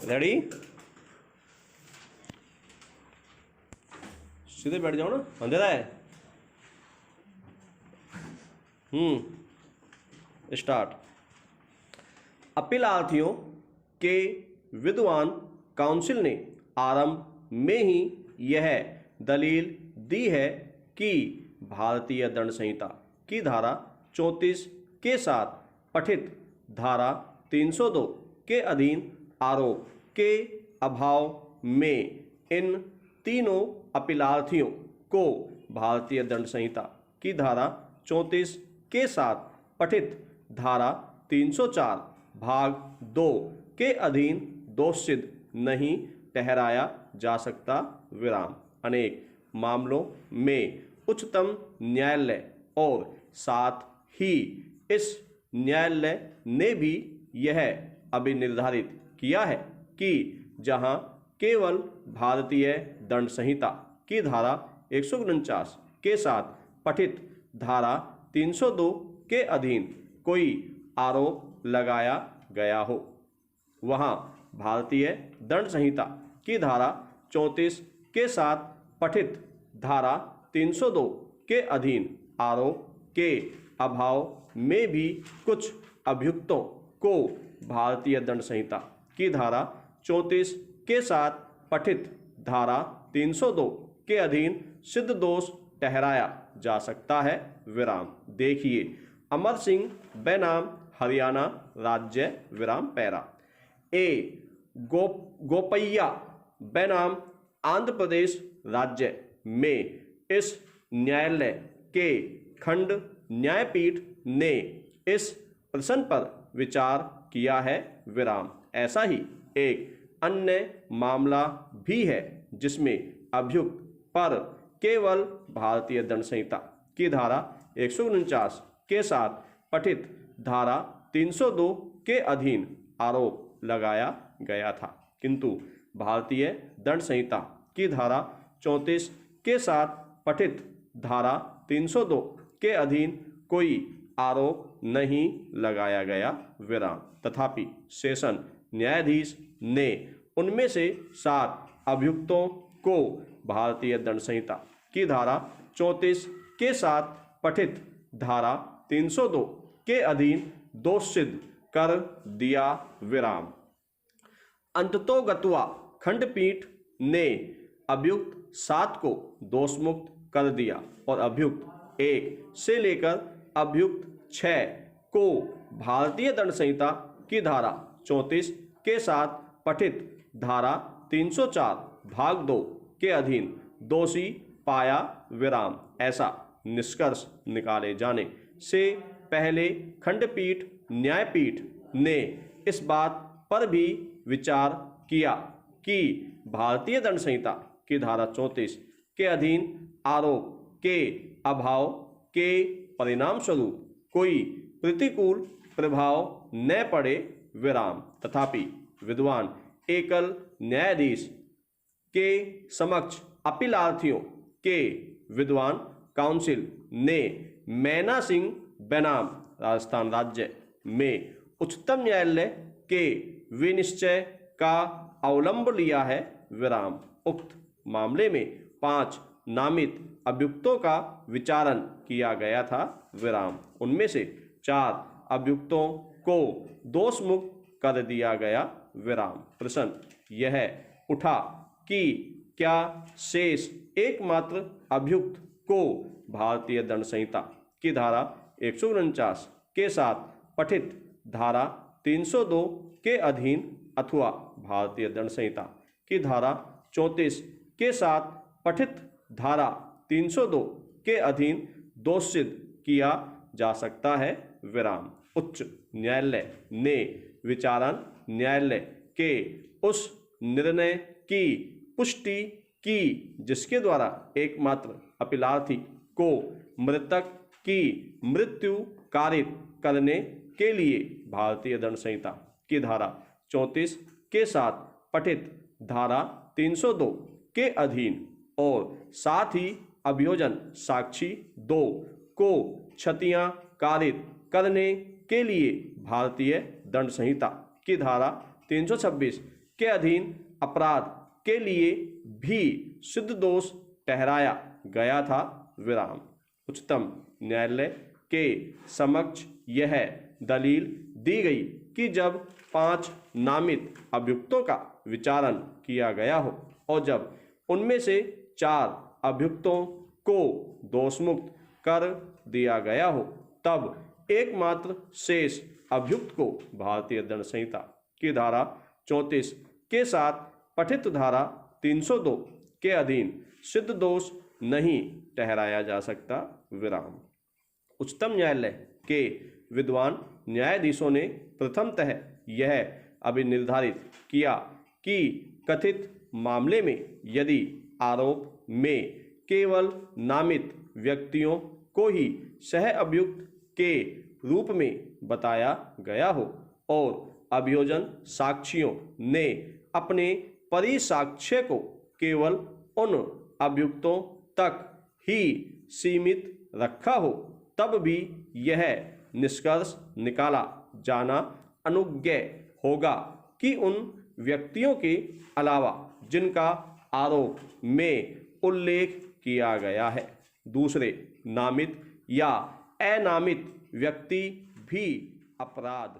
Ready, सीधे बैठ जाओ ना, अंधेरा है। स्टार्ट। अपीलार्थियों के विद्वान काउंसिल ने आरंभ में ही यह दलील दी है कि भारतीय दंड संहिता की धारा 34 के साथ पठित धारा 302 के अधीन आरोप के अभाव में इन तीनों अपीलार्थियों को भारतीय दंड संहिता की धारा 34 के साथ पठित धारा 304 भाग 2 के अधीन दोष सिद्ध नहीं ठहराया जा सकता। विराम। अनेक मामलों में उच्चतम न्यायालय और साथ ही इस न्यायालय ने भी यह अभिनिर्धारित किया है कि जहां केवल भारतीय दंड संहिता की धारा 149 के साथ पठित धारा 302 के अधीन कोई आरोप लगाया गया हो, वहां भारतीय दंड संहिता की धारा 34 के साथ पठित धारा 302 के अधीन आरोप के अभाव में भी कुछ अभियुक्तों को भारतीय दंड संहिता की धारा 34 के साथ पठित धारा 302 के अधीन सिद्ध दोष ठहराया जा सकता है। विराम। देखिए अमर सिंह बनाम हरियाणा राज्य। विराम पैरा। ए गोपैया बनाम आंध्र प्रदेश राज्य में इस न्यायालय के खंड न्यायपीठ ने इस प्रश्न पर विचार किया है। विराम। ऐसा ही एक अन्य मामला भी है जिसमें अभियुक्त पर केवल भारतीय दंड संहिता की धारा 149 के साथ पठित धारा 302 के अधीन आरोप लगाया गया था, किंतु भारतीय दंड संहिता की धारा 34 के साथ पठित धारा 302 के अधीन कोई आरोप नहीं लगाया गया। विराम। तथापि सेशन न्यायाधीश ने उनमें से 7 अभियुक्तों को भारतीय दंड संहिता की धारा 34 के साथ पठित धारा 302 के अधीन दोष सिद्ध कर दिया। विराम। अंततोगत्वा खंडपीठ ने अभियुक्त 7 को दोषमुक्त कर दिया और अभियुक्त 1 से लेकर अभियुक्त 6 को भारतीय दंड संहिता की धारा 34 के साथ पठित धारा 304 भाग 2 के अधीन दोषी पाया। विराम। ऐसा निष्कर्ष निकाले जाने से पहले खंडपीठ न्यायपीठ ने इस बात पर भी विचार किया कि भारतीय दंड संहिता की धारा 34 के अधीन आरोप के अभाव के परिणाम स्वरूप कोई प्रतिकूल प्रभाव न पड़े। विराम। तथापि विद्वान एकल न्यायाधीश के समक्ष अपीलार्थियों के विद्वान काउंसिल ने मैना सिंह बनाम राजस्थान राज्य में उच्चतम न्यायालय के विनिश्चय का अवलंब लिया है। विराम। उक्त मामले में 5 नामित अभियुक्तों का विचारण किया गया था। विराम। उनमें से 4 अभियुक्तों को दोषमुक्त कर दिया गया। विराम। प्रश्न यह उठा कि क्या शेष एकमात्र अभियुक्त को भारतीय दंड संहिता की धारा 149 के साथ पठित धारा 302 के अधीन अथवा भारतीय दंड संहिता की धारा 34 के साथ पठित धारा 302 के अधीन दोष सिद्ध किया जा सकता है। विराम। उच्च न्यायालय ने विचारण न्यायालय के उस निर्णय की पुष्टि की जिसके द्वारा एकमात्र अपीलार्थी को मृतक की मृत्यु कारित करने के लिए भारतीय दंड संहिता की धारा 34 के साथ पठित धारा 302 के अधीन और साथ ही अभियोजन साक्षी 2 को क्षतियां कारित करने के लिए भारतीय दंड संहिता की धारा 326 के अधीन अपराध के लिए भी सिद्ध दोष ठहराया गया था विराम। उच्चतम न्यायालय के समक्ष यह दलील दी गई कि जब 5 नामित अभियुक्तों का विचारण किया गया हो और जब उनमें से 4 अभियुक्तों को दोषमुक्त कर दिया गया हो, तब एकमात्र शेष अभियुक्त को भारतीय दंड संहिता की धारा 34 के साथ पठित धारा 302 के अधीन सिद्ध दोष नहीं ठहराया जा सकता विराम। उच्चतम न्यायालय के विद्वान न्यायाधीशों ने प्रथमतः यह अभिनिर्धारित किया कि कथित मामले में यदि आरोप में केवल नामित व्यक्तियों को ही सह अभियुक्त के रूप में बताया गया हो और अभियोजन साक्षियों ने अपने परिसाक्ष्य को केवल उन अभियुक्तों तक ही सीमित रखा हो, तब भी यह निष्कर्ष निकाला जाना अनुज्ञेय होगा कि उन व्यक्तियों के अलावा जिनका आरोप में उल्लेख किया गया है, दूसरे नामित या अनामित व्यक्ति भी अपराध